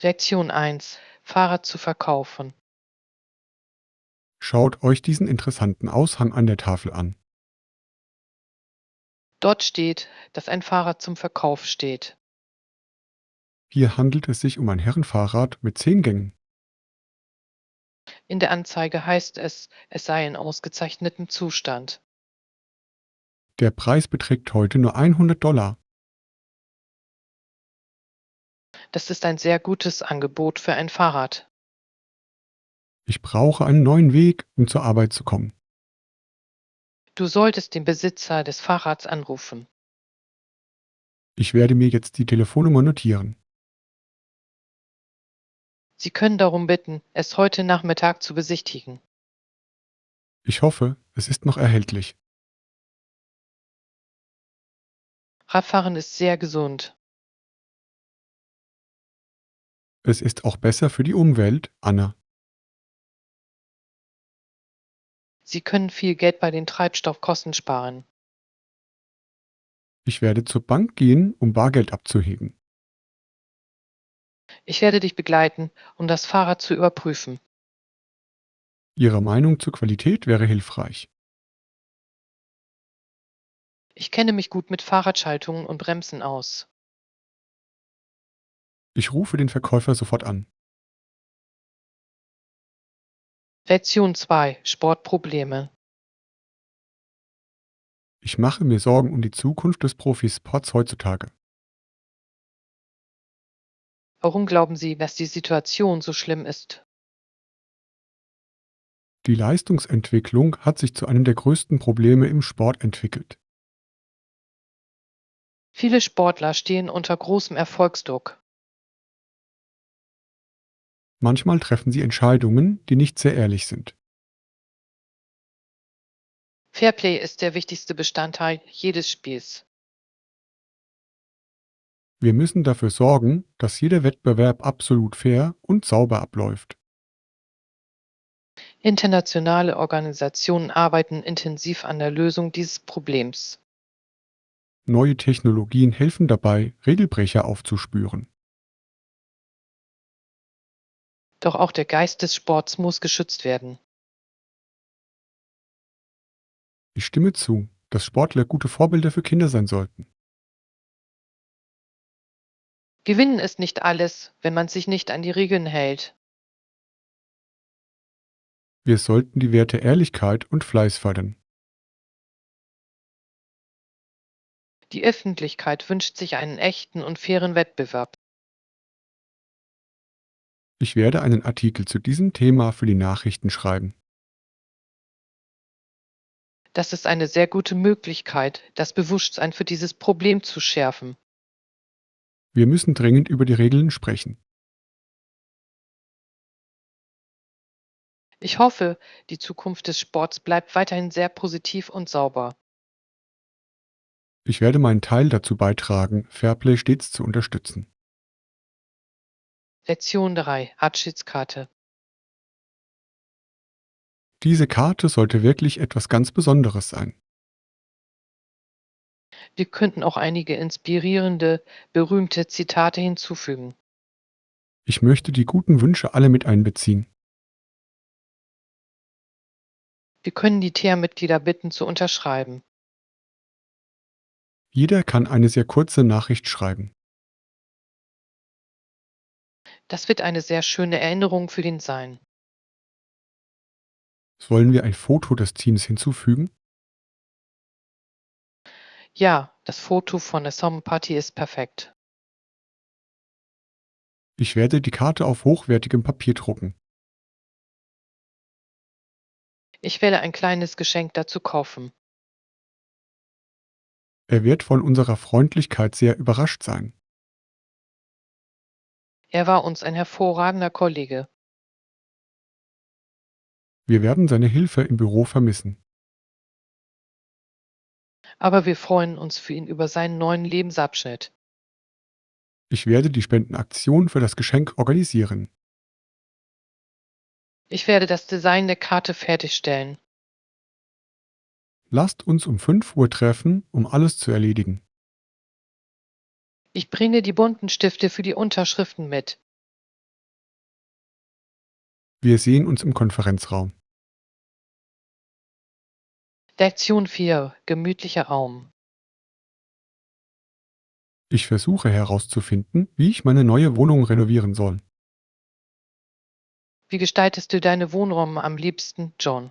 Lektion 1: Fahrrad zu verkaufen. Schaut euch diesen interessanten Aushang an der Tafel an. Dort steht, dass ein Fahrrad zum Verkauf steht. Hier handelt es sich um ein Herrenfahrrad mit 10 Gängen. In der Anzeige heißt es, es sei in ausgezeichnetem Zustand. Der Preis beträgt heute nur $100. Das ist ein sehr gutes Angebot für ein Fahrrad. Ich brauche einen neuen Weg, um zur Arbeit zu kommen. Du solltest den Besitzer des Fahrrads anrufen. Ich werde mir jetzt die Telefonnummer notieren. Sie können darum bitten, es heute Nachmittag zu besichtigen. Ich hoffe, es ist noch erhältlich. Radfahren ist sehr gesund. Es ist auch besser für die Umwelt, Anna. Sie können viel Geld bei den Treibstoffkosten sparen. Ich werde zur Bank gehen, um Bargeld abzuheben. Ich werde dich begleiten, um das Fahrrad zu überprüfen. Ihre Meinung zur Qualität wäre hilfreich. Ich kenne mich gut mit Fahrradschaltungen und Bremsen aus. Ich rufe den Verkäufer sofort an. Lektion 2: Sportprobleme. Ich mache mir Sorgen um die Zukunft des Profisports heutzutage. Warum glauben Sie, dass die Situation so schlimm ist? Die Leistungsentwicklung hat sich zu einem der größten Probleme im Sport entwickelt. Viele Sportler stehen unter großem Erfolgsdruck. Manchmal treffen sie Entscheidungen, die nicht sehr ehrlich sind. Fairplay ist der wichtigste Bestandteil jedes Spiels. Wir müssen dafür sorgen, dass jeder Wettbewerb absolut fair und sauber abläuft. Internationale Organisationen arbeiten intensiv an der Lösung dieses Problems. Neue Technologien helfen dabei, Regelbrecher aufzuspüren. Doch auch der Geist des Sports muss geschützt werden. Ich stimme zu, dass Sportler gute Vorbilder für Kinder sein sollten. Gewinnen ist nicht alles, wenn man sich nicht an die Regeln hält. Wir sollten die Werte Ehrlichkeit und Fleiß fördern. Die Öffentlichkeit wünscht sich einen echten und fairen Wettbewerb. Ich werde einen Artikel zu diesem Thema für die Nachrichten schreiben. Das ist eine sehr gute Möglichkeit, das Bewusstsein für dieses Problem zu schärfen. Wir müssen dringend über die Regeln sprechen. Ich hoffe, die Zukunft des Sports bleibt weiterhin sehr positiv und sauber. Ich werde meinen Teil dazu beitragen, Fairplay stets zu unterstützen. Lektion 3: Abschiedskarte. Diese Karte sollte wirklich etwas ganz Besonderes sein. Wir könnten auch einige inspirierende, berühmte Zitate hinzufügen. Ich möchte die guten Wünsche alle mit einbeziehen. Wir können die TEA-Mitglieder bitten, zu unterschreiben. Jeder kann eine sehr kurze Nachricht schreiben. Das wird eine sehr schöne Erinnerung für den sein. Sollen wir ein Foto des Teams hinzufügen? Ja, das Foto von der Sommerparty ist perfekt. Ich werde die Karte auf hochwertigem Papier drucken. Ich werde ein kleines Geschenk dazu kaufen. Er wird von unserer Freundlichkeit sehr überrascht sein. Er war uns ein hervorragender Kollege. Wir werden seine Hilfe im Büro vermissen. Aber wir freuen uns für ihn über seinen neuen Lebensabschnitt. Ich werde die Spendenaktion für das Geschenk organisieren. Ich werde das Design der Karte fertigstellen. Lasst uns um 5 Uhr treffen, um alles zu erledigen. Ich bringe die bunten Stifte für die Unterschriften mit. Wir sehen uns im Konferenzraum. Lektion 4: Gemütlicher Raum. Ich versuche herauszufinden, wie ich meine neue Wohnung renovieren soll. Wie gestaltest du deine Wohnräume am liebsten, John?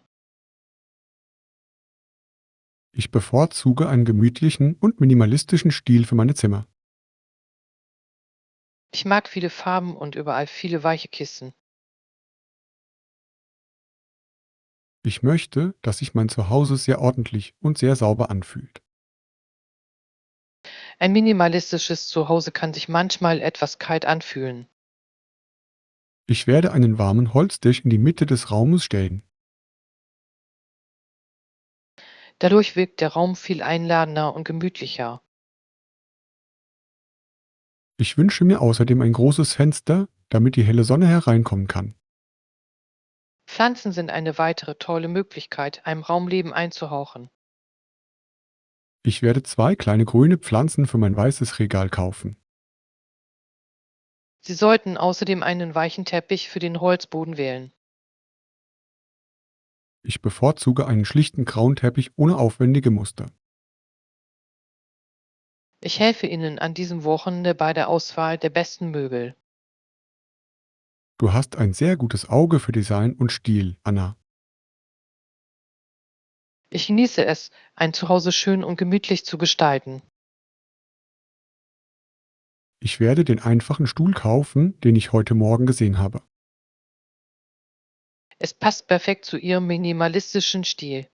Ich bevorzuge einen gemütlichen und minimalistischen Stil für meine Zimmer. Ich mag viele Farben und überall viele weiche Kissen. Ich möchte, dass sich mein Zuhause sehr ordentlich und sehr sauber anfühlt. Ein minimalistisches Zuhause kann sich manchmal etwas kalt anfühlen. Ich werde einen warmen Holztisch in die Mitte des Raumes stellen. Dadurch wirkt der Raum viel einladender und gemütlicher. Ich wünsche mir außerdem ein großes Fenster, damit die helle Sonne hereinkommen kann. Pflanzen sind eine weitere tolle Möglichkeit, einem Raum Leben einzuhauchen. Ich werde 2 kleine grüne Pflanzen für mein weißes Regal kaufen. Sie sollten außerdem einen weichen Teppich für den Holzboden wählen. Ich bevorzuge einen schlichten grauen Teppich ohne aufwendige Muster. Ich helfe Ihnen an diesem Wochenende bei der Auswahl der besten Möbel. Du hast ein sehr gutes Auge für Design und Stil, Anna. Ich genieße es, ein Zuhause schön und gemütlich zu gestalten. Ich werde den einfachen Stuhl kaufen, den ich heute Morgen gesehen habe. Es passt perfekt zu Ihrem minimalistischen Stil.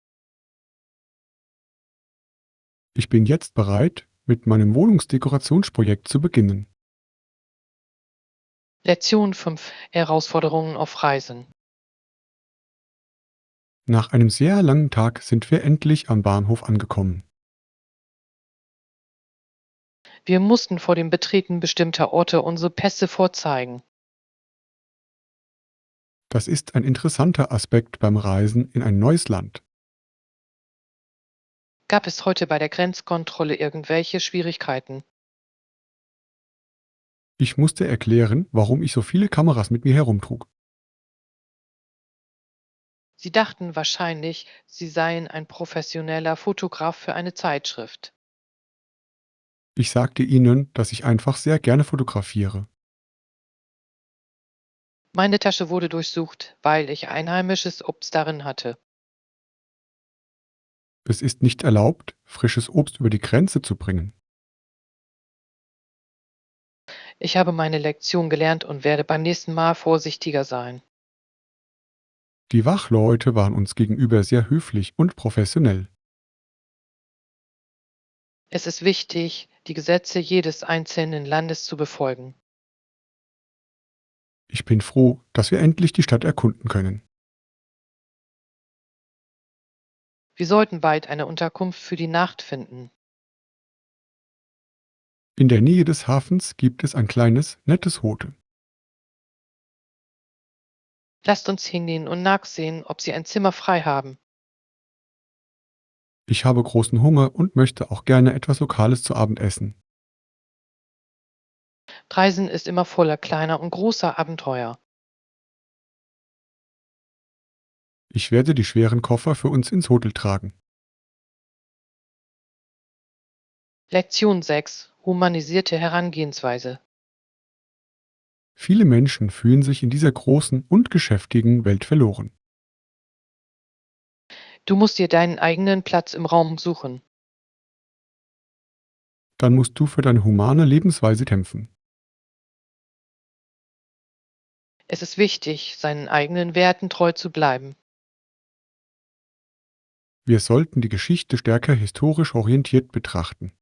Ich bin jetzt bereit, mit meinem Wohnungsdekorationsprojekt zu beginnen. Lektion 5: Herausforderungen auf Reisen. Nach einem sehr langen Tag sind wir endlich am Bahnhof angekommen. Wir mussten vor dem Betreten bestimmter Orte unsere Pässe vorzeigen. Das ist ein interessanter Aspekt beim Reisen in ein neues Land. Gab es heute bei der Grenzkontrolle irgendwelche Schwierigkeiten? Ich musste erklären, warum ich so viele Kameras mit mir herumtrug. Sie dachten wahrscheinlich, Sie seien ein professioneller Fotograf für eine Zeitschrift. Ich sagte ihnen, dass ich einfach sehr gerne fotografiere. Meine Tasche wurde durchsucht, weil ich einheimisches Obst darin hatte. Es ist nicht erlaubt, frisches Obst über die Grenze zu bringen. Ich habe meine Lektion gelernt und werde beim nächsten Mal vorsichtiger sein. Die Wachleute waren uns gegenüber sehr höflich und professionell. Es ist wichtig, die Gesetze jedes einzelnen Landes zu befolgen. Ich bin froh, dass wir endlich die Stadt erkunden können. Wir sollten bald eine Unterkunft für die Nacht finden. In der Nähe des Hafens gibt es ein kleines, nettes Hotel. Lasst uns hingehen und nachsehen, ob Sie ein Zimmer frei haben. Ich habe großen Hunger und möchte auch gerne etwas Lokales zu Abend essen. Reisen ist immer voller kleiner und großer Abenteuer. Ich werde die schweren Koffer für uns ins Hotel tragen. Lektion 6: Humanisierte Herangehensweise. Viele Menschen fühlen sich in dieser großen und geschäftigen Welt verloren. Du musst dir deinen eigenen Platz im Raum suchen. Dann musst du für deine humane Lebensweise kämpfen. Es ist wichtig, seinen eigenen Werten treu zu bleiben. Wir sollten die Geschichte stärker historisch orientiert betrachten.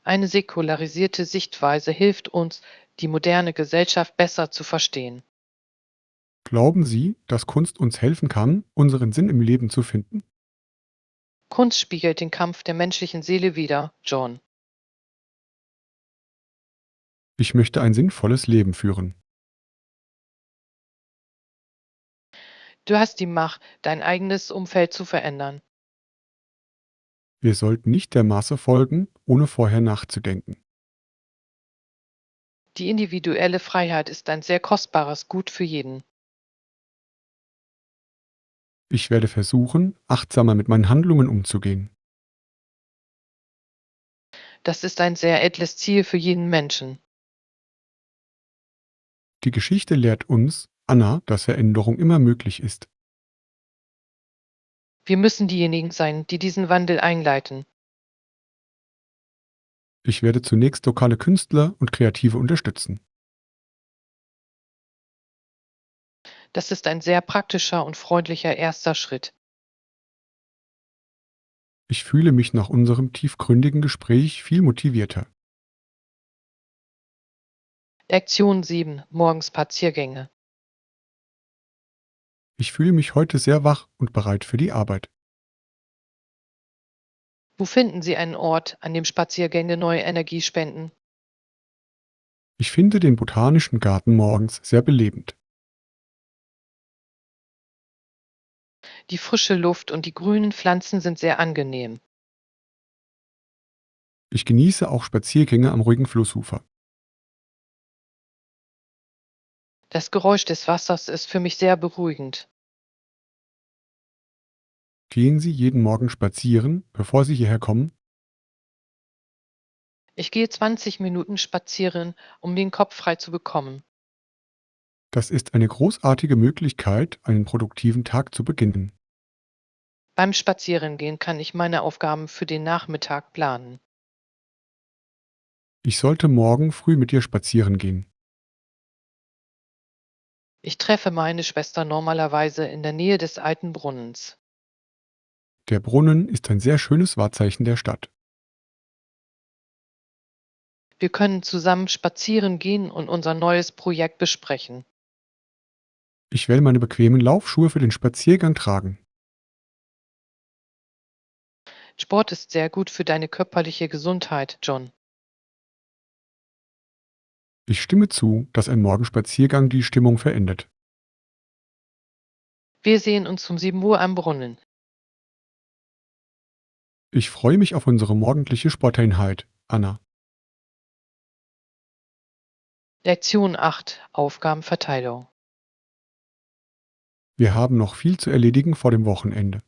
Eine säkularisierte Sichtweise hilft uns, die moderne Gesellschaft besser zu verstehen. Glauben Sie, dass Kunst uns helfen kann, unseren Sinn im Leben zu finden? Kunst spiegelt den Kampf der menschlichen Seele wider, John. Ich möchte ein sinnvolles Leben führen. Du hast die Macht, dein eigenes Umfeld zu verändern. Wir sollten nicht der Masse folgen, ohne vorher nachzudenken. Die individuelle Freiheit ist ein sehr kostbares Gut für jeden. Ich werde versuchen, achtsamer mit meinen Handlungen umzugehen. Das ist ein sehr edles Ziel für jeden Menschen. Die Geschichte lehrt uns, Anna, dass Veränderung immer möglich ist. Wir müssen diejenigen sein, die diesen Wandel einleiten. Ich werde zunächst lokale Künstler und Kreative unterstützen. Das ist ein sehr praktischer und freundlicher erster Schritt. Ich fühle mich nach unserem tiefgründigen Gespräch viel motivierter. Lektion 7. Morgens Spaziergänge. Ich fühle mich heute sehr wach und bereit für die Arbeit. Wo finden Sie einen Ort, an dem Spaziergänge neue Energie spenden? Ich finde den botanischen Garten morgens sehr belebend. Die frische Luft und die grünen Pflanzen sind sehr angenehm. Ich genieße auch Spaziergänge am ruhigen Flussufer. Das Geräusch des Wassers ist für mich sehr beruhigend. Gehen Sie jeden Morgen spazieren, bevor Sie hierher kommen? Ich gehe 20 Minuten spazieren, um den Kopf frei zu bekommen. Das ist eine großartige Möglichkeit, einen produktiven Tag zu beginnen. Beim Spazierengehen kann ich meine Aufgaben für den Nachmittag planen. Ich sollte morgen früh mit dir spazieren gehen. Ich treffe meine Schwester normalerweise in der Nähe des alten Brunnens. Der Brunnen ist ein sehr schönes Wahrzeichen der Stadt. Wir können zusammen spazieren gehen und unser neues Projekt besprechen. Ich werde meine bequemen Laufschuhe für den Spaziergang tragen. Sport ist sehr gut für deine körperliche Gesundheit, John. Ich stimme zu, dass ein Morgenspaziergang die Stimmung verändert. Wir sehen uns um 7 Uhr am Brunnen. Ich freue mich auf unsere morgendliche Sporteinheit, Anna. Lektion 8. Aufgabenverteilung. Wir haben noch viel zu erledigen vor dem Wochenende.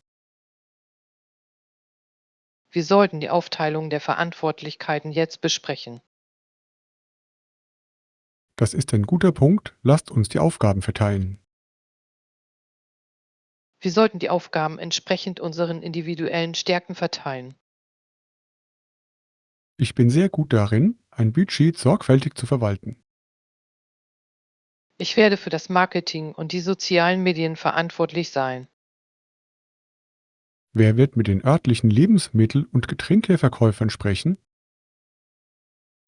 Wir sollten die Aufteilung der Verantwortlichkeiten jetzt besprechen. Das ist ein guter Punkt. Lasst uns die Aufgaben verteilen. Wir sollten die Aufgaben entsprechend unseren individuellen Stärken verteilen. Ich bin sehr gut darin, ein Budget sorgfältig zu verwalten. Ich werde für das Marketing und die sozialen Medien verantwortlich sein. Wer wird mit den örtlichen Lebensmittel- und Getränkeverkäufern sprechen?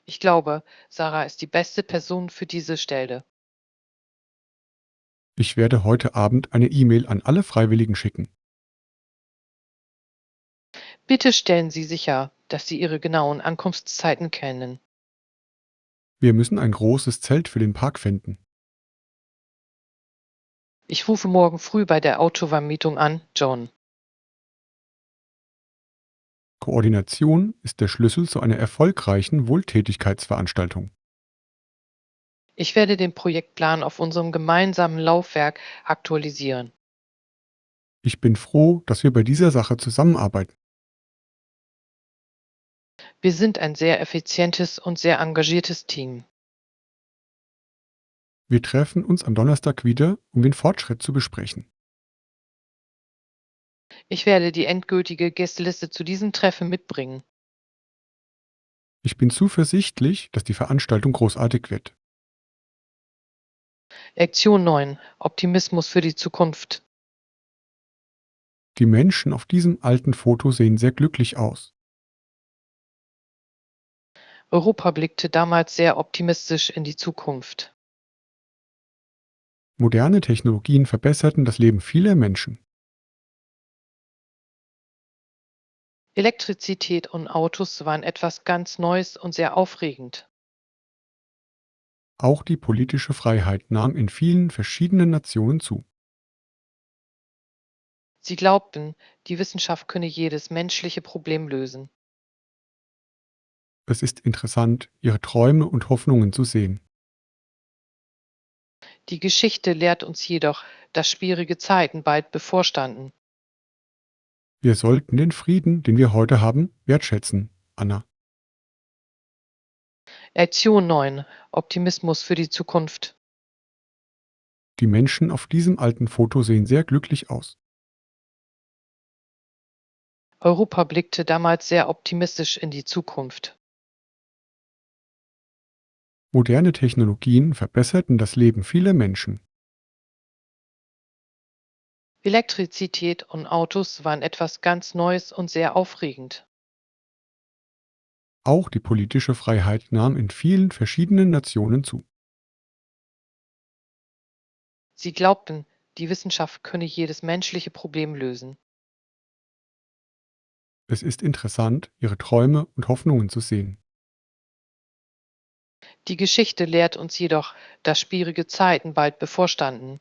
Ich glaube, Sarah ist die beste Person für diese Stelle. Ich werde heute Abend eine E-Mail an alle Freiwilligen schicken. Bitte stellen Sie sicher, dass Sie Ihre genauen Ankunftszeiten kennen. Wir müssen ein großes Zelt für den Park finden. Ich rufe morgen früh bei der Autovermietung an, John. Koordination ist der Schlüssel zu einer erfolgreichen Wohltätigkeitsveranstaltung. Ich werde den Projektplan auf unserem gemeinsamen Laufwerk aktualisieren. Ich bin froh, dass wir bei dieser Sache zusammenarbeiten. Wir sind ein sehr effizientes und sehr engagiertes Team. Wir treffen uns am Donnerstag wieder, um den Fortschritt zu besprechen. Ich werde die endgültige Gästeliste zu diesem Treffen mitbringen. Ich bin zuversichtlich, dass die Veranstaltung großartig wird. Lektion 9. Optimismus für die Zukunft. Die Menschen auf diesem alten Foto sehen sehr glücklich aus. Europa blickte damals sehr optimistisch in die Zukunft. Moderne Technologien verbesserten das Leben vieler Menschen. Elektrizität und Autos waren etwas ganz Neues und sehr aufregend. Auch die politische Freiheit nahm in vielen verschiedenen Nationen zu. Sie glaubten, die Wissenschaft könne jedes menschliche Problem lösen. Es ist interessant, ihre Träume und Hoffnungen zu sehen. Die Geschichte lehrt uns jedoch, dass schwierige Zeiten bald bevorstanden. Wir sollten den Frieden, den wir heute haben, wertschätzen, Anna. Lektion 9: Optimismus für die Zukunft. Die Menschen auf diesem alten Foto sehen sehr glücklich aus. Europa blickte damals sehr optimistisch in die Zukunft. Moderne Technologien verbesserten das Leben vieler Menschen. Elektrizität und Autos waren etwas ganz Neues und sehr aufregend. Auch die politische Freiheit nahm in vielen verschiedenen Nationen zu. Sie glaubten, die Wissenschaft könne jedes menschliche Problem lösen. Es ist interessant, ihre Träume und Hoffnungen zu sehen. Die Geschichte lehrt uns jedoch, dass schwierige Zeiten bald bevorstanden.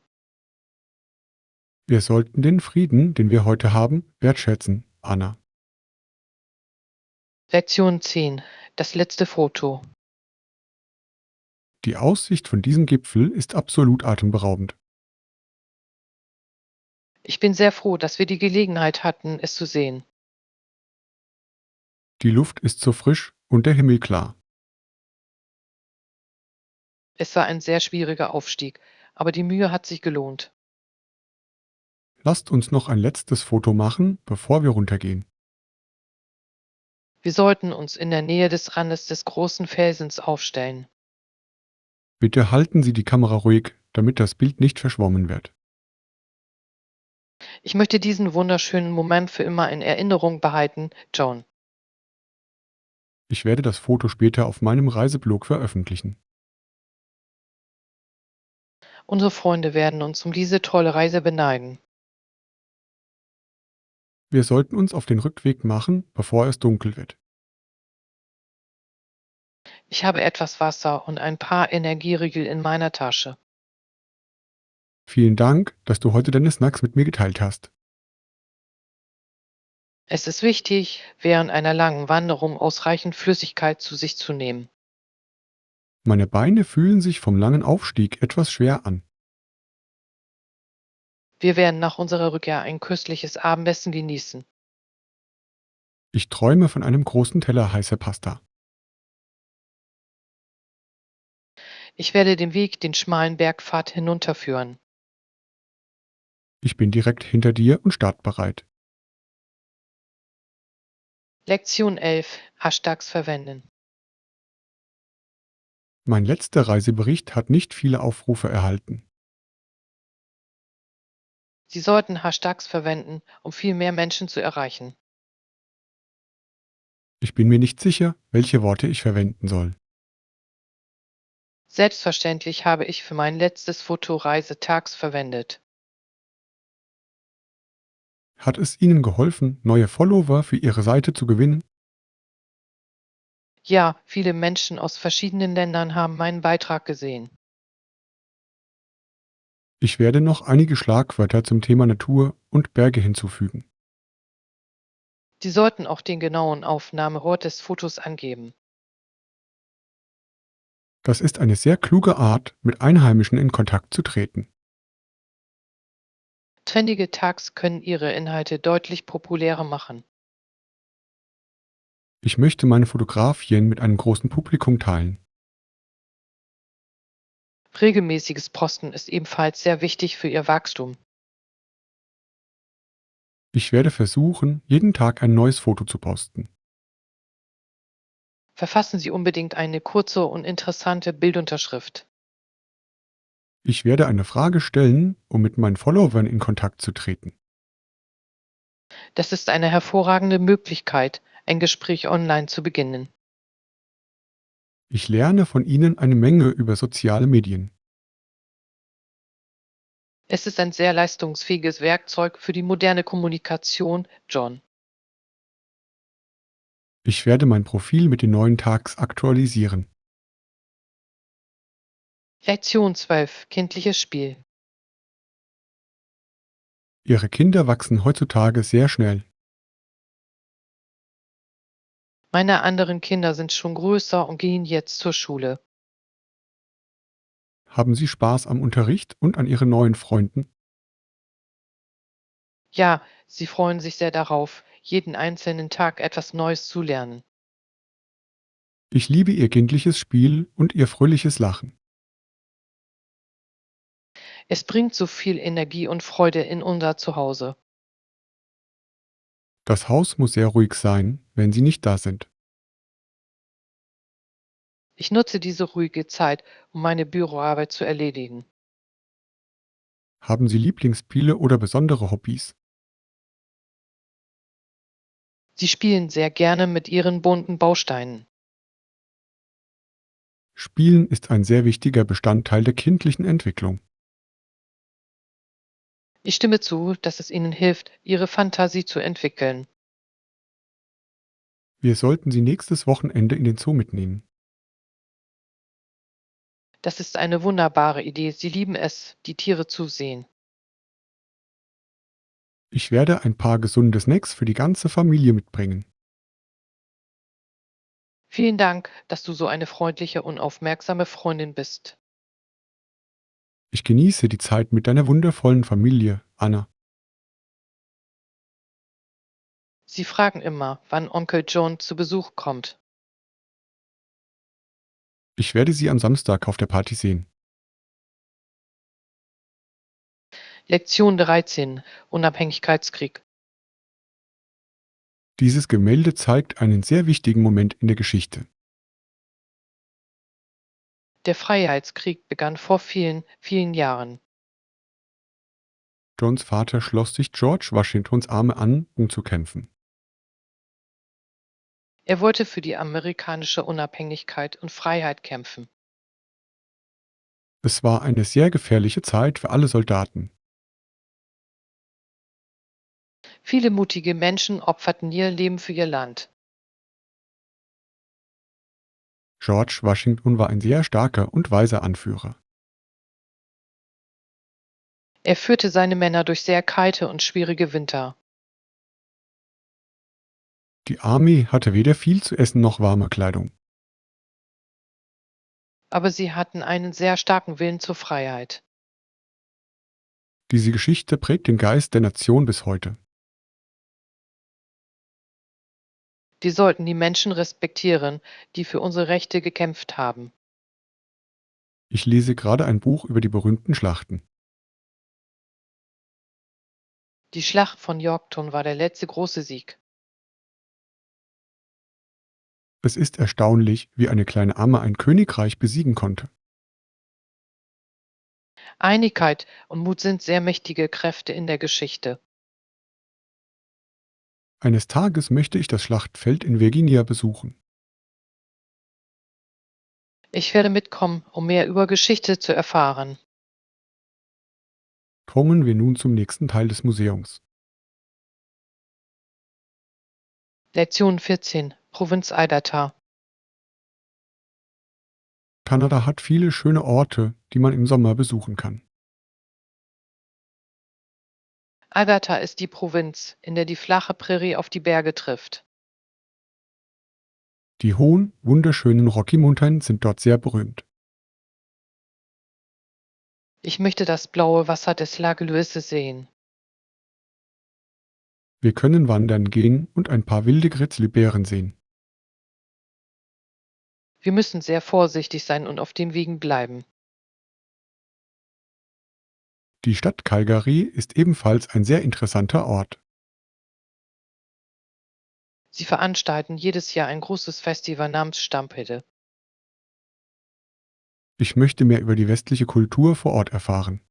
Wir sollten den Frieden, den wir heute haben, wertschätzen, Anna. Lektion 10: Das letzte Foto. Die Aussicht von diesem Gipfel ist absolut atemberaubend. Ich bin sehr froh, dass wir die Gelegenheit hatten, es zu sehen. Die Luft ist so frisch und der Himmel klar. Es war ein sehr schwieriger Aufstieg, aber die Mühe hat sich gelohnt. Lasst uns noch ein letztes Foto machen, bevor wir runtergehen. Wir sollten uns in der Nähe des Randes des großen Felsens aufstellen. Bitte halten Sie die Kamera ruhig, damit das Bild nicht verschwommen wird. Ich möchte diesen wunderschönen Moment für immer in Erinnerung behalten, John. Ich werde das Foto später auf meinem Reiseblog veröffentlichen. Unsere Freunde werden uns um diese tolle Reise beneiden. Wir sollten uns auf den Rückweg machen, bevor es dunkel wird. Ich habe etwas Wasser und ein paar Energieriegel in meiner Tasche. Vielen Dank, dass du heute deine Snacks mit mir geteilt hast. Es ist wichtig, während einer langen Wanderung ausreichend Flüssigkeit zu sich zu nehmen. Meine Beine fühlen sich vom langen Aufstieg etwas schwer an. Wir werden nach unserer Rückkehr ein köstliches Abendessen genießen. Ich träume von einem großen Teller heißer Pasta. Ich werde den Weg den schmalen Bergpfad hinunterführen. Ich bin direkt hinter dir und startbereit. Lektion 11: Hashtags verwenden. Mein letzter Reisebericht hat nicht viele Aufrufe erhalten. Sie sollten Hashtags verwenden, um viel mehr Menschen zu erreichen. Ich bin mir nicht sicher, welche Worte ich verwenden soll. Selbstverständlich habe ich für mein letztes Foto Reisetags verwendet. Hat es Ihnen geholfen, neue Follower für Ihre Seite zu gewinnen? Ja, viele Menschen aus verschiedenen Ländern haben meinen Beitrag gesehen. Ich werde noch einige Schlagwörter zum Thema Natur und Berge hinzufügen. Sie sollten auch den genauen Aufnahmeort des Fotos angeben. Das ist eine sehr kluge Art, mit Einheimischen in Kontakt zu treten. Trendige Tags können ihre Inhalte deutlich populärer machen. Ich möchte meine Fotografien mit einem großen Publikum teilen. Regelmäßiges Posten ist ebenfalls sehr wichtig für ihr Wachstum. Ich werde versuchen, jeden Tag ein neues Foto zu posten. Verfassen Sie unbedingt eine kurze und interessante Bildunterschrift. Ich werde eine Frage stellen, um mit meinen Followern in Kontakt zu treten. Das ist eine hervorragende Möglichkeit, ein Gespräch online zu beginnen. Ich lerne von Ihnen eine Menge über soziale Medien. Es ist ein sehr leistungsfähiges Werkzeug für die moderne Kommunikation, John. Ich werde mein Profil mit den neuen Tags aktualisieren. Lektion 12: Kindliches Spiel. Ihre Kinder wachsen heutzutage sehr schnell. Meine anderen Kinder sind schon größer und gehen jetzt zur Schule. Haben Sie Spaß am Unterricht und an Ihren neuen Freunden? Ja, sie freuen sich sehr darauf, jeden einzelnen Tag etwas Neues zu lernen. Ich liebe Ihr kindliches Spiel und Ihr fröhliches Lachen. Es bringt so viel Energie und Freude in unser Zuhause. Das Haus muss sehr ruhig sein, wenn Sie nicht da sind. Ich nutze diese ruhige Zeit, um meine Büroarbeit zu erledigen. Haben Sie Lieblingsspiele oder besondere Hobbys? Sie spielen sehr gerne mit ihren bunten Bausteinen. Spielen ist ein sehr wichtiger Bestandteil der kindlichen Entwicklung. Ich stimme zu, dass es ihnen hilft, ihre Fantasie zu entwickeln. Wir sollten Sie nächstes Wochenende in den Zoo mitnehmen. Das ist eine wunderbare Idee. Sie lieben es, die Tiere zu sehen. Ich werde ein paar gesunde Snacks für die ganze Familie mitbringen. Vielen Dank, dass du so eine freundliche und aufmerksame Freundin bist. Ich genieße die Zeit mit deiner wundervollen Familie, Anna. Sie fragen immer, wann Onkel John zu Besuch kommt. Ich werde Sie am Samstag auf der Party sehen. Lektion 13. Unabhängigkeitskrieg. Dieses Gemälde zeigt einen sehr wichtigen Moment in der Geschichte. Der Freiheitskrieg begann vor vielen, vielen Jahren. Johns Vater schloss sich George Washingtons Arme an, um zu kämpfen. Er wollte für die amerikanische Unabhängigkeit und Freiheit kämpfen. Es war eine sehr gefährliche Zeit für alle Soldaten. Viele mutige Menschen opferten ihr Leben für ihr Land. George Washington war ein sehr starker und weiser Anführer. Er führte seine Männer durch sehr kalte und schwierige Winter. Die Armee hatte weder viel zu essen noch warme Kleidung. Aber sie hatten einen sehr starken Willen zur Freiheit. Diese Geschichte prägt den Geist der Nation bis heute. Die sollten die Menschen respektieren, die für unsere Rechte gekämpft haben. Ich lese gerade ein Buch über die berühmten Schlachten. Die Schlacht von Yorktown war der letzte große Sieg. Es ist erstaunlich, wie eine kleine Amme ein Königreich besiegen konnte. Einigkeit und Mut sind sehr mächtige Kräfte in der Geschichte. Eines Tages möchte ich das Schlachtfeld in Virginia besuchen. Ich werde mitkommen, um mehr über Geschichte zu erfahren. Kommen wir nun zum nächsten Teil des Museums. Lektion 14. Provinz Alberta. Kanada hat viele schöne Orte, die man im Sommer besuchen kann. Alberta ist die Provinz, in der die flache Prärie auf die Berge trifft. Die hohen, wunderschönen Rocky Mountains sind dort sehr berühmt. Ich möchte das blaue Wasser des Lac Louise sehen. Wir können wandern gehen und ein paar wilde Grizzlybären sehen. Wir müssen sehr vorsichtig sein und auf den Wegen bleiben. Die Stadt Calgary ist ebenfalls ein sehr interessanter Ort. Sie veranstalten jedes Jahr ein großes Festival namens Stampede. Ich möchte mehr über die westliche Kultur vor Ort erfahren.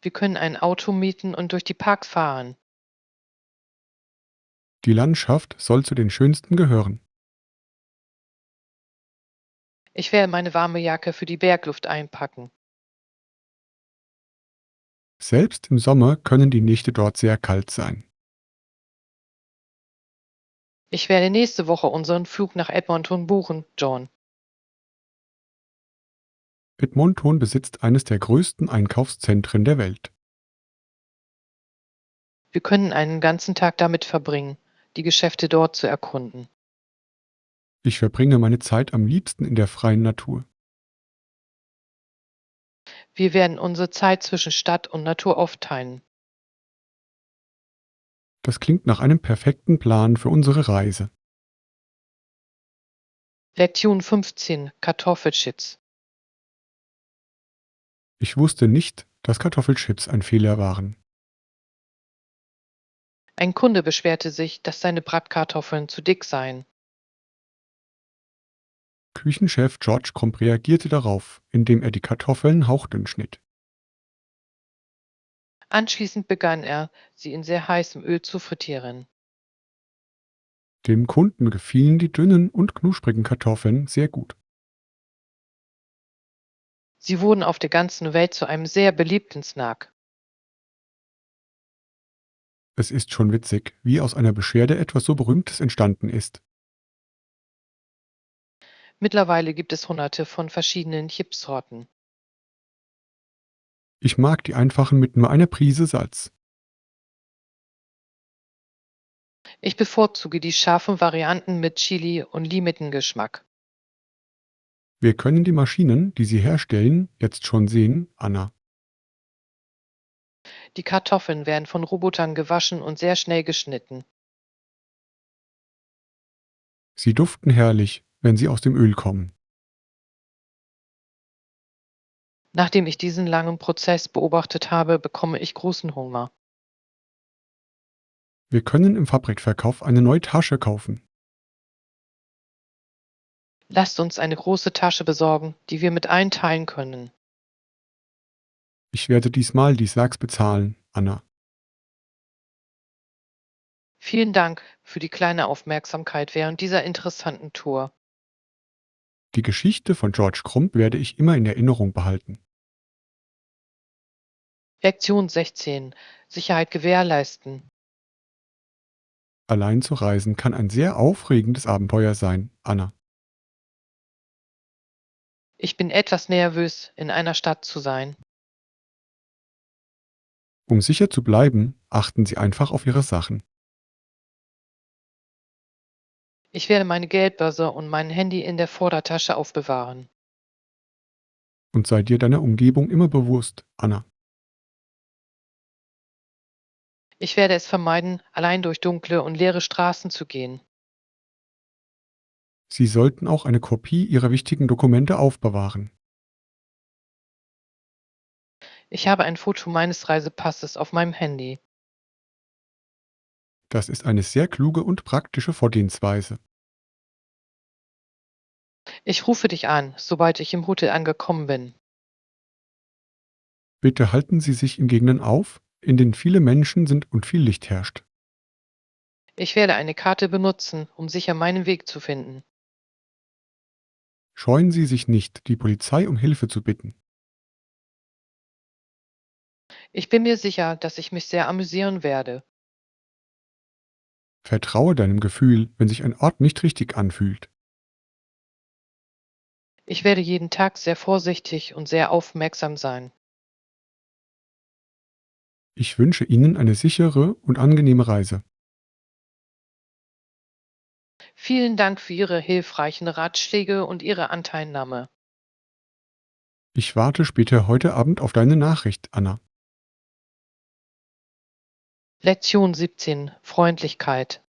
Wir können ein Auto mieten und durch die Parks fahren. Die Landschaft soll zu den schönsten gehören. Ich werde meine warme Jacke für die Bergluft einpacken. Selbst im Sommer können die Nächte dort sehr kalt sein. Ich werde nächste Woche unseren Flug nach Edmonton buchen, John. Edmonton besitzt eines der größten Einkaufszentren der Welt. Wir können einen ganzen Tag damit verbringen, die Geschäfte dort zu erkunden. Ich verbringe meine Zeit am liebsten in der freien Natur. Wir werden unsere Zeit zwischen Stadt und Natur aufteilen. Das klingt nach einem perfekten Plan für unsere Reise. Lektion 15: Kartoffelchips. Ich wusste nicht, dass Kartoffelchips ein Fehler waren. Ein Kunde beschwerte sich, dass seine Bratkartoffeln zu dick seien. Küchenchef George Crump reagierte darauf, indem er die Kartoffeln hauchdünn schnitt. Anschließend begann er, sie in sehr heißem Öl zu frittieren. Dem Kunden gefielen die dünnen und knusprigen Kartoffeln sehr gut. Sie wurden auf der ganzen Welt zu einem sehr beliebten Snack. Es ist schon witzig, wie aus einer Beschwerde etwas so Berühmtes entstanden ist. Mittlerweile gibt es hunderte von verschiedenen Chipsorten. Ich mag die einfachen mit nur einer Prise Salz. Ich bevorzuge die scharfen Varianten mit Chili und Limettengeschmack. Wir können die Maschinen, die sie herstellen, jetzt schon sehen, Anna. Die Kartoffeln werden von Robotern gewaschen und sehr schnell geschnitten. Sie duften herrlich, wenn sie aus dem Öl kommen. Nachdem ich diesen langen Prozess beobachtet habe, bekomme ich großen Hunger. Wir können im Fabrikverkauf eine neue Tasche kaufen. Lasst uns eine große Tasche besorgen, die wir mit allen teilen können. Ich werde diesmal die Snacks bezahlen, Anna. Vielen Dank für die kleine Aufmerksamkeit während dieser interessanten Tour. Die Geschichte von George Crump werde ich immer in Erinnerung behalten. Lektion 16: Sicherheit gewährleisten. Allein zu reisen kann ein sehr aufregendes Abenteuer sein, Anna. Ich bin etwas nervös, in einer Stadt zu sein. Um sicher zu bleiben, achten Sie einfach auf Ihre Sachen. Ich werde meine Geldbörse und mein Handy in der Vordertasche aufbewahren. Und sei dir deiner Umgebung immer bewusst, Anna. Ich werde es vermeiden, allein durch dunkle und leere Straßen zu gehen. Sie sollten auch eine Kopie Ihrer wichtigen Dokumente aufbewahren. Ich habe ein Foto meines Reisepasses auf meinem Handy. Das ist eine sehr kluge und praktische Vorgehensweise. Ich rufe dich an, sobald ich im Hotel angekommen bin. Bitte halten Sie sich in Gegenden auf, in denen viele Menschen sind und viel Licht herrscht. Ich werde eine Karte benutzen, um sicher meinen Weg zu finden. Scheuen Sie sich nicht, die Polizei um Hilfe zu bitten. Ich bin mir sicher, dass ich mich sehr amüsieren werde. Vertraue deinem Gefühl, wenn sich ein Ort nicht richtig anfühlt. Ich werde jeden Tag sehr vorsichtig und sehr aufmerksam sein. Ich wünsche Ihnen eine sichere und angenehme Reise. Vielen Dank für Ihre hilfreichen Ratschläge und Ihre Anteilnahme. Ich warte später heute Abend auf deine Nachricht, Anna. Lektion 17: Freundlichkeit.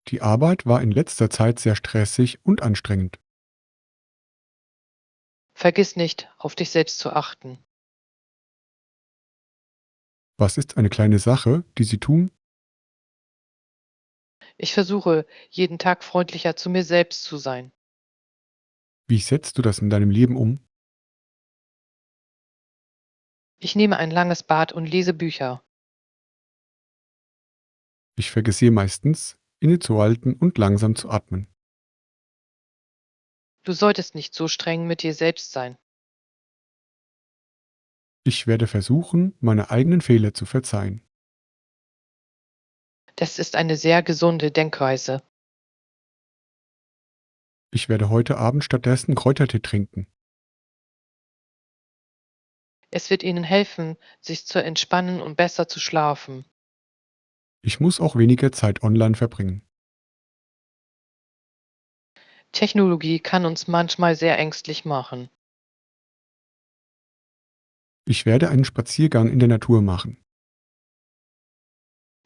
Die Arbeit war in letzter Zeit sehr stressig und anstrengend. Vergiss nicht, auf dich selbst zu achten. Was ist eine kleine Sache, die Sie tun? Ich versuche, jeden Tag freundlicher zu mir selbst zu sein. Wie setzt du das in deinem Leben um? Ich nehme ein langes Bad und lese Bücher. Ich vergesse meistens, innezuhalten und langsam zu atmen. Du solltest nicht so streng mit dir selbst sein. Ich werde versuchen, meine eigenen Fehler zu verzeihen. Das ist eine sehr gesunde Denkweise. Ich werde heute Abend stattdessen Kräutertee trinken. Es wird Ihnen helfen, sich zu entspannen und besser zu schlafen. Ich muss auch weniger Zeit online verbringen. Technologie kann uns manchmal sehr ängstlich machen. Ich werde einen Spaziergang in der Natur machen.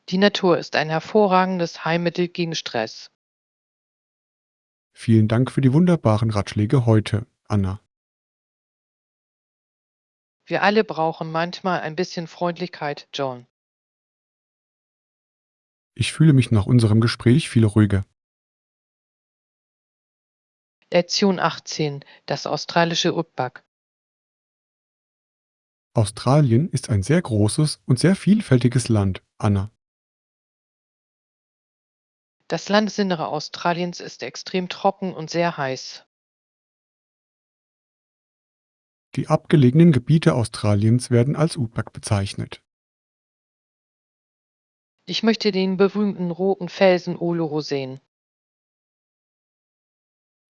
Die Natur ist ein hervorragendes Heilmittel gegen Stress. Vielen Dank für die wunderbaren Ratschläge heute, Anna. Wir alle brauchen manchmal ein bisschen Freundlichkeit, John. Ich fühle mich nach unserem Gespräch viel ruhiger. Lektion 18. Das australische Outback. Australien ist ein sehr großes und sehr vielfältiges Land, Anna. Das Landesinnere Australiens ist extrem trocken und sehr heiß. Die abgelegenen Gebiete Australiens werden als Outback bezeichnet. Ich möchte den berühmten roten Felsen Uluru sehen.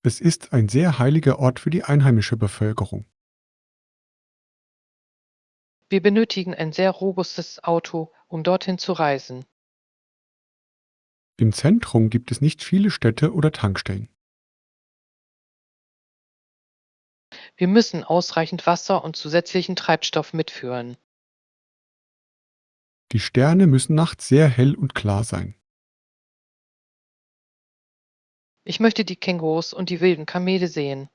Es ist ein sehr heiliger Ort für die einheimische Bevölkerung. Wir benötigen ein sehr robustes Auto, um dorthin zu reisen. Im Zentrum gibt es nicht viele Städte oder Tankstellen. Wir müssen ausreichend Wasser und zusätzlichen Treibstoff mitführen. Die Sterne müssen nachts sehr hell und klar sein. Ich möchte die Kängurus und die wilden Kamele sehen.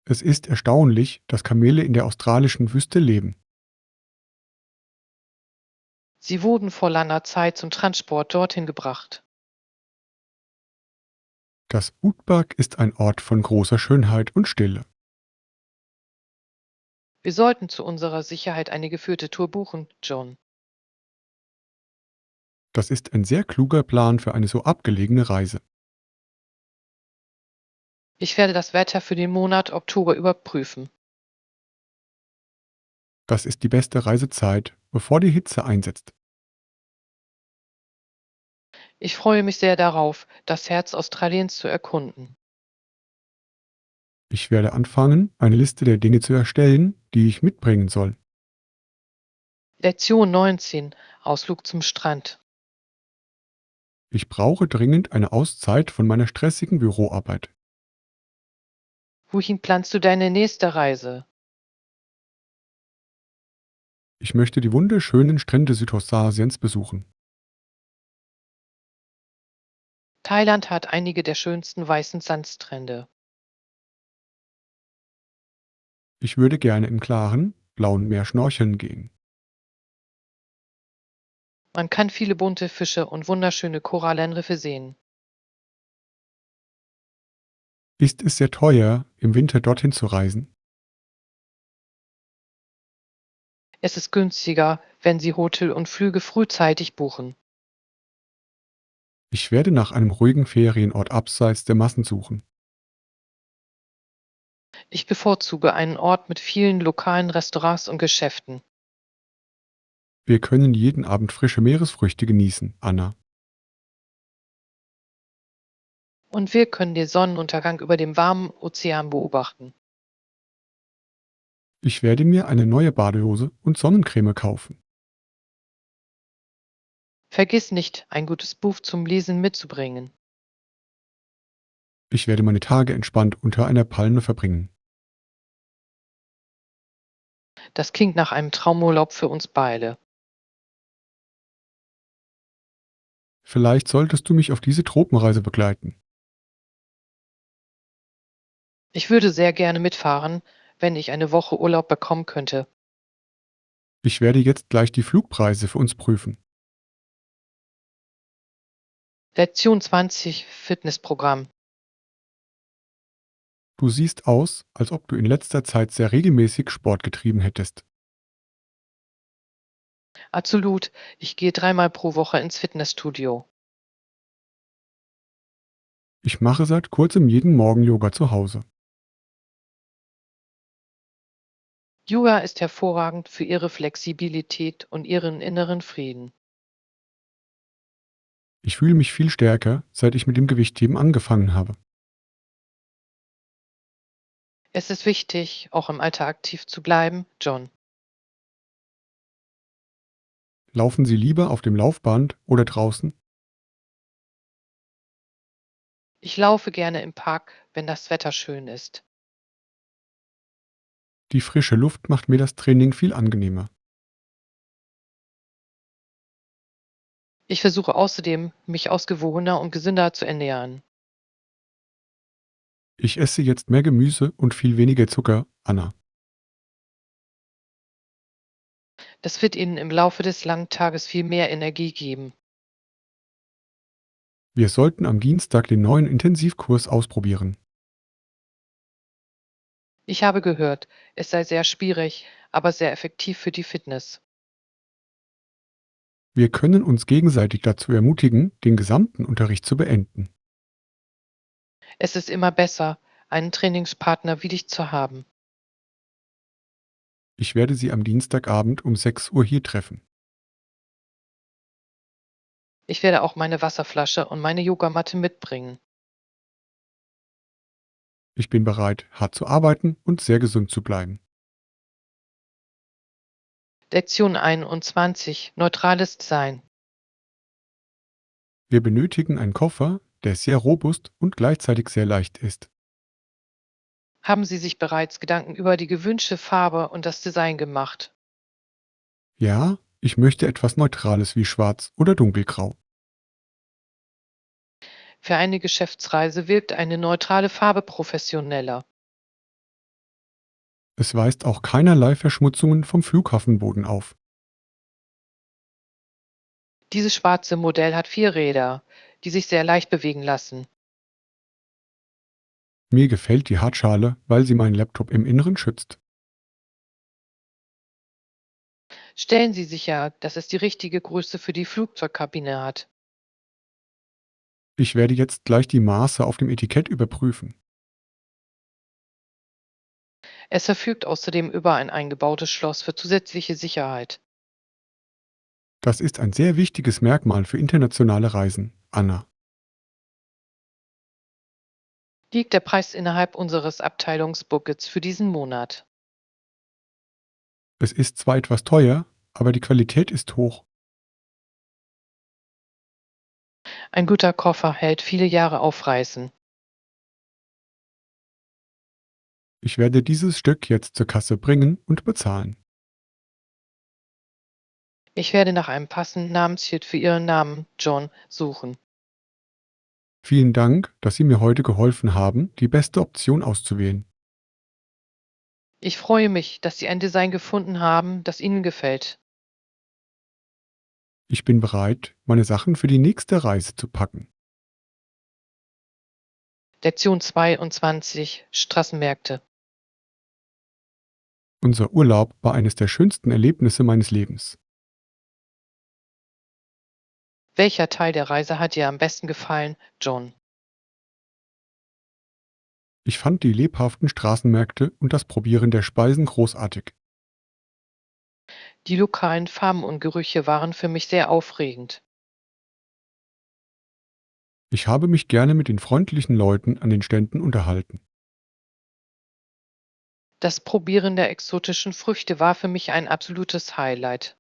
Es ist erstaunlich, dass Kamele in der australischen Wüste leben. Sie wurden vor langer Zeit zum Transport dorthin gebracht. Das Outback ist ein Ort von großer Schönheit und Stille. Wir sollten zu unserer Sicherheit eine geführte Tour buchen, John. Das ist ein sehr kluger Plan für eine so abgelegene Reise. Ich werde das Wetter für den Monat Oktober überprüfen. Das ist die beste Reisezeit, bevor die Hitze einsetzt. Ich freue mich sehr darauf, das Herz Australiens zu erkunden. Ich werde anfangen, eine Liste der Dinge zu erstellen, die ich mitbringen soll. Lektion 19. Ausflug zum Strand. Ich brauche dringend eine Auszeit von meiner stressigen Büroarbeit. Wohin planst du deine nächste Reise? Ich möchte die wunderschönen Strände Südostasiens besuchen. Thailand hat einige der schönsten weißen Sandstrände. Ich würde gerne im klaren, blauen Meer schnorcheln gehen. Man kann viele bunte Fische und wunderschöne Korallenriffe sehen. Ist es sehr teuer, im Winter dorthin zu reisen? Es ist günstiger, wenn Sie Hotel und Flüge frühzeitig buchen. Ich werde nach einem ruhigen Ferienort abseits der Massen suchen. Ich bevorzuge einen Ort mit vielen lokalen Restaurants und Geschäften. Wir können jeden Abend frische Meeresfrüchte genießen, Anna. Und wir können den Sonnenuntergang über dem warmen Ozean beobachten. Ich werde mir eine neue Badehose und Sonnencreme kaufen. Vergiss nicht, ein gutes Buch zum Lesen mitzubringen. Ich werde meine Tage entspannt unter einer Palme verbringen. Das klingt nach einem Traumurlaub für uns beide. Vielleicht solltest du mich auf diese Tropenreise begleiten. Ich würde sehr gerne mitfahren, wenn ich eine Woche Urlaub bekommen könnte. Ich werde jetzt gleich die Flugpreise für uns prüfen. Lektion 20 Fitnessprogramm. Du siehst aus, als ob du in letzter Zeit sehr regelmäßig Sport getrieben hättest. Absolut, ich gehe dreimal pro Woche ins Fitnessstudio. Ich mache seit kurzem jeden Morgen Yoga zu Hause. Yoga ist hervorragend für Ihre Flexibilität und Ihren inneren Frieden. Ich fühle mich viel stärker, seit ich mit dem Gewichtheben angefangen habe. Es ist wichtig, auch im Alter aktiv zu bleiben, John. Laufen Sie lieber auf dem Laufband oder draußen? Ich laufe gerne im Park, wenn das Wetter schön ist. Die frische Luft macht mir das Training viel angenehmer. Ich versuche außerdem, mich ausgewogener und gesünder zu ernähren. Ich esse jetzt mehr Gemüse und viel weniger Zucker, Anna. Das wird Ihnen im Laufe des langen Tages viel mehr Energie geben. Wir sollten am Dienstag den neuen Intensivkurs ausprobieren. Ich habe gehört, es sei sehr schwierig, aber sehr effektiv für die Fitness. Wir können uns gegenseitig dazu ermutigen, den gesamten Unterricht zu beenden. Es ist immer besser, einen Trainingspartner wie dich zu haben. Ich werde Sie am Dienstagabend um 6 Uhr hier treffen. Ich werde auch meine Wasserflasche und meine Yogamatte mitbringen. Ich bin bereit, hart zu arbeiten und sehr gesund zu bleiben. Lektion 21. Neutrales Sein. Wir benötigen einen Koffer, der sehr robust und gleichzeitig sehr leicht ist. Haben Sie sich bereits Gedanken über die gewünschte Farbe und das Design gemacht? Ja, ich möchte etwas Neutrales wie schwarz oder dunkelgrau. Für eine Geschäftsreise wirkt eine neutrale Farbe professioneller. Es weist auch keinerlei Verschmutzungen vom Flughafenboden auf. Dieses schwarze Modell hat 4 Räder, die sich sehr leicht bewegen lassen. Mir gefällt die Hartschale, weil sie meinen Laptop im Inneren schützt. Stellen Sie sicher, dass es die richtige Größe für die Flugzeugkabine hat. Ich werde jetzt gleich die Maße auf dem Etikett überprüfen. Es verfügt außerdem über ein eingebautes Schloss für zusätzliche Sicherheit. Das ist ein sehr wichtiges Merkmal für internationale Reisen, Anna. Liegt der Preis innerhalb unseres Abteilungsbuckets für diesen Monat? Es ist zwar etwas teuer, aber die Qualität ist hoch. Ein guter Koffer hält viele Jahre auf Reisen. Ich werde dieses Stück jetzt zur Kasse bringen und bezahlen. Ich werde nach einem passenden Namensschild für Ihren Namen, John, suchen. Vielen Dank, dass Sie mir heute geholfen haben, die beste Option auszuwählen. Ich freue mich, dass Sie ein Design gefunden haben, das Ihnen gefällt. Ich bin bereit, meine Sachen für die nächste Reise zu packen. Lektion 22. Straßenmärkte. Unser Urlaub war eines der schönsten Erlebnisse meines Lebens. Welcher Teil der Reise hat dir am besten gefallen, John? Ich fand die lebhaften Straßenmärkte und das Probieren der Speisen großartig. Die lokalen Farben und Gerüche waren für mich sehr aufregend. Ich habe mich gerne mit den freundlichen Leuten an den Ständen unterhalten. Das Probieren der exotischen Früchte war für mich ein absolutes Highlight.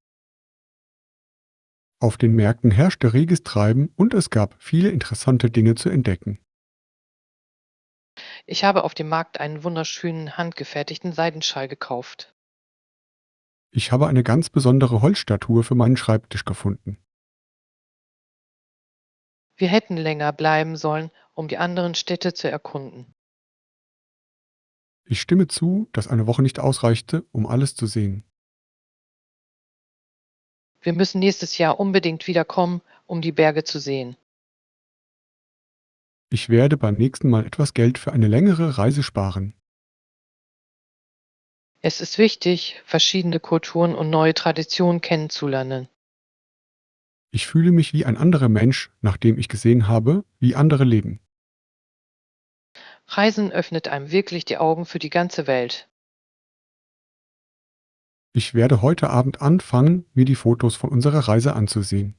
Auf den Märkten herrschte reges Treiben und es gab viele interessante Dinge zu entdecken. Ich habe auf dem Markt einen wunderschönen handgefertigten Seidenschal gekauft. Ich habe eine ganz besondere Holzstatue für meinen Schreibtisch gefunden. Wir hätten länger bleiben sollen, um die anderen Städte zu erkunden. Ich stimme zu, dass eine Woche nicht ausreichte, um alles zu sehen. Wir müssen nächstes Jahr unbedingt wiederkommen, um die Berge zu sehen. Ich werde beim nächsten Mal etwas Geld für eine längere Reise sparen. Es ist wichtig, verschiedene Kulturen und neue Traditionen kennenzulernen. Ich fühle mich wie ein anderer Mensch, nachdem ich gesehen habe, wie andere leben. Reisen öffnet einem wirklich die Augen für die ganze Welt. Ich werde heute Abend anfangen, mir die Fotos von unserer Reise anzusehen.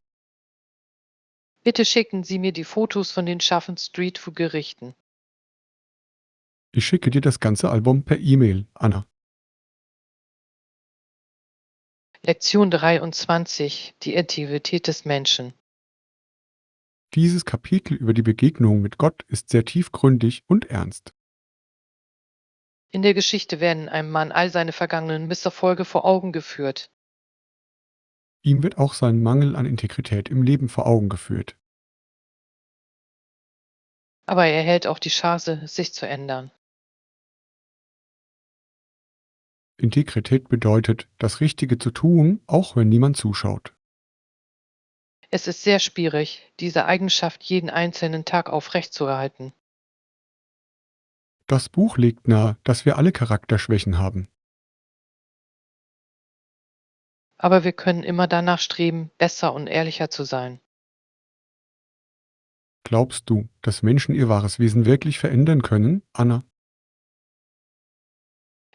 Bitte schicken Sie mir die Fotos von den Schaffen Street Food Gerichten. Ich schicke dir das ganze Album per E-Mail, Anna. Lektion 23. Die Integrität des Menschen. Dieses Kapitel über die Begegnung mit Gott ist sehr tiefgründig und ernst. In der Geschichte werden einem Mann all seine vergangenen Misserfolge vor Augen geführt, Ihm wird auch sein Mangel an Integrität im Leben vor Augen geführt. aber er erhält auch die Chance, sich zu ändern. Integrität bedeutet, das Richtige zu tun, auch wenn niemand zuschaut. Es ist sehr schwierig, diese Eigenschaft jeden einzelnen Tag aufrechtzuerhalten. Das Buch legt nahe, dass wir alle Charakterschwächen haben. Aber wir können immer danach streben, besser und ehrlicher zu sein. Glaubst du, dass Menschen ihr wahres Wesen wirklich verändern können, Anna?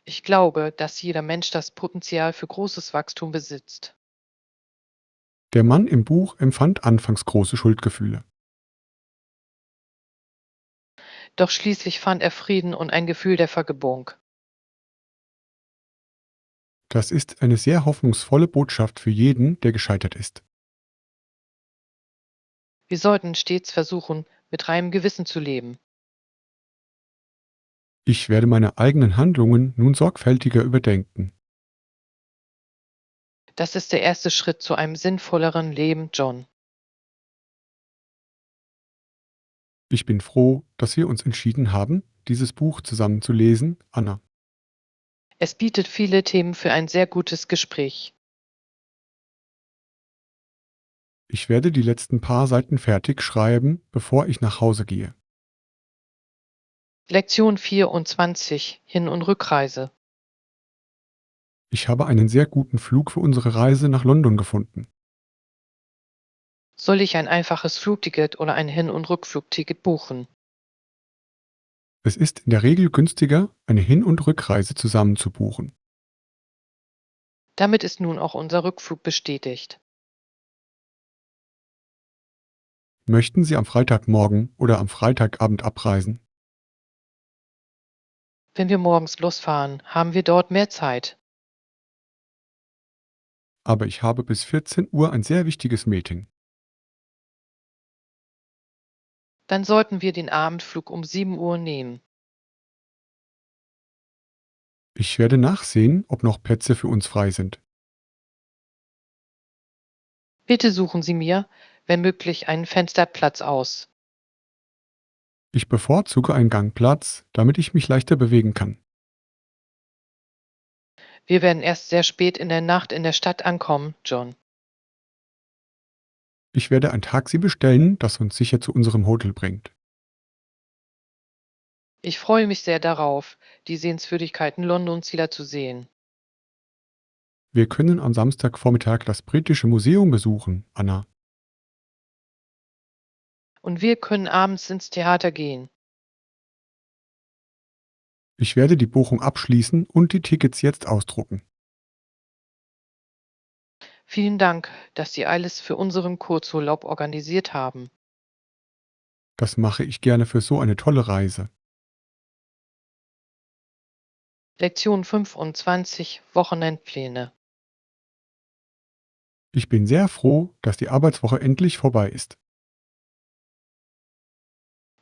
Ich glaube, dass jeder Mensch das Potenzial für großes Wachstum besitzt. Der Mann im Buch empfand anfangs große Schuldgefühle. Doch schließlich fand er Frieden und ein Gefühl der Vergebung. Das ist eine sehr hoffnungsvolle Botschaft für jeden, der gescheitert ist. Wir sollten stets versuchen, mit reinem Gewissen zu leben. Ich werde meine eigenen Handlungen nun sorgfältiger überdenken. Das ist der erste Schritt zu einem sinnvolleren Leben, John. Ich bin froh, dass wir uns entschieden haben, dieses Buch zusammen zu lesen, Anna. Es bietet viele Themen für ein sehr gutes Gespräch. Ich werde die letzten paar Seiten fertig schreiben, bevor ich nach Hause gehe. Lektion 24: Hin- und Rückreise. Ich habe einen sehr guten Flug für unsere Reise nach London gefunden. Soll ich ein einfaches Flugticket oder ein Hin- und Rückflugticket buchen? Es ist in der Regel günstiger, eine Hin- und Rückreise zusammen zu buchen. Damit ist nun auch unser Rückflug bestätigt. Möchten Sie am Freitagmorgen oder am Freitagabend abreisen? Wenn wir morgens losfahren, haben wir dort mehr Zeit. Aber ich habe bis 14 Uhr ein sehr wichtiges Meeting. Dann sollten wir den Abendflug um 7 Uhr nehmen. Ich werde nachsehen, ob noch Plätze für uns frei sind. Bitte suchen Sie mir, wenn möglich, einen Fensterplatz aus. Ich bevorzuge einen Gangplatz, damit ich mich leichter bewegen kann. Wir werden erst sehr spät in der Nacht in der Stadt ankommen, John. Ich werde ein Taxi bestellen, das uns sicher zu unserem Hotel bringt. Ich freue mich sehr darauf, die Sehenswürdigkeiten Londons wieder zu sehen. Wir können am Samstagvormittag das Britische Museum besuchen, Anna. Und wir können abends ins Theater gehen. Ich werde die Buchung abschließen und die Tickets jetzt ausdrucken. Vielen Dank, dass Sie alles für unseren Kurzurlaub organisiert haben. Das mache ich gerne für so eine tolle Reise. Lektion 25: Wochenendpläne. Ich bin sehr froh, dass die Arbeitswoche endlich vorbei ist.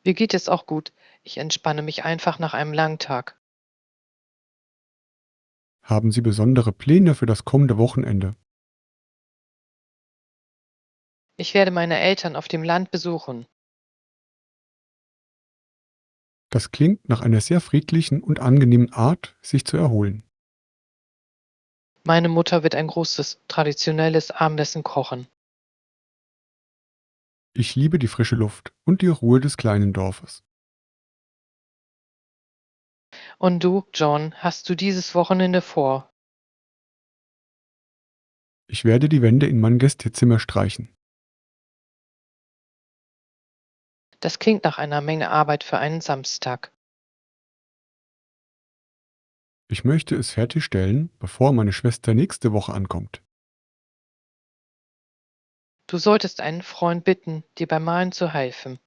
Mir geht es auch gut. Ich entspanne mich einfach nach einem langen Tag. Haben Sie besondere Pläne für das kommende Wochenende? Ich werde meine Eltern auf dem Land besuchen. Das klingt nach einer sehr friedlichen und angenehmen Art, sich zu erholen. Meine Mutter wird ein großes, traditionelles Abendessen kochen. Ich liebe die frische Luft und die Ruhe des kleinen Dorfes. Und du, John, hast du dieses Wochenende vor? Ich werde die Wände in mein Gästezimmer streichen. Das klingt nach einer Menge Arbeit für einen Samstag. Ich möchte es fertigstellen, bevor meine Schwester nächste Woche ankommt. Du solltest einen Freund bitten, dir beim Malen zu helfen.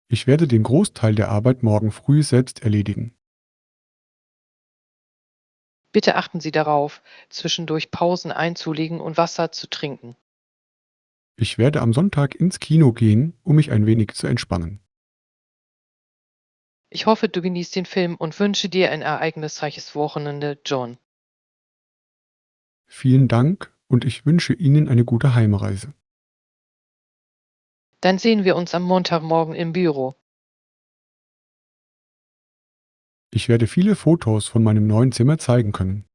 Ich werde den Großteil der Arbeit morgen früh selbst erledigen. Bitte achten Sie darauf, zwischendurch Pausen einzulegen und Wasser zu trinken. Ich werde am Sonntag ins Kino gehen, um mich ein wenig zu entspannen. Ich hoffe, du genießt den Film und wünsche dir ein ereignisreiches Wochenende, John. Vielen Dank und ich wünsche Ihnen eine gute Heimreise. Dann sehen wir uns am Montagmorgen im Büro. Ich werde viele Fotos von meinem neuen Zimmer zeigen können.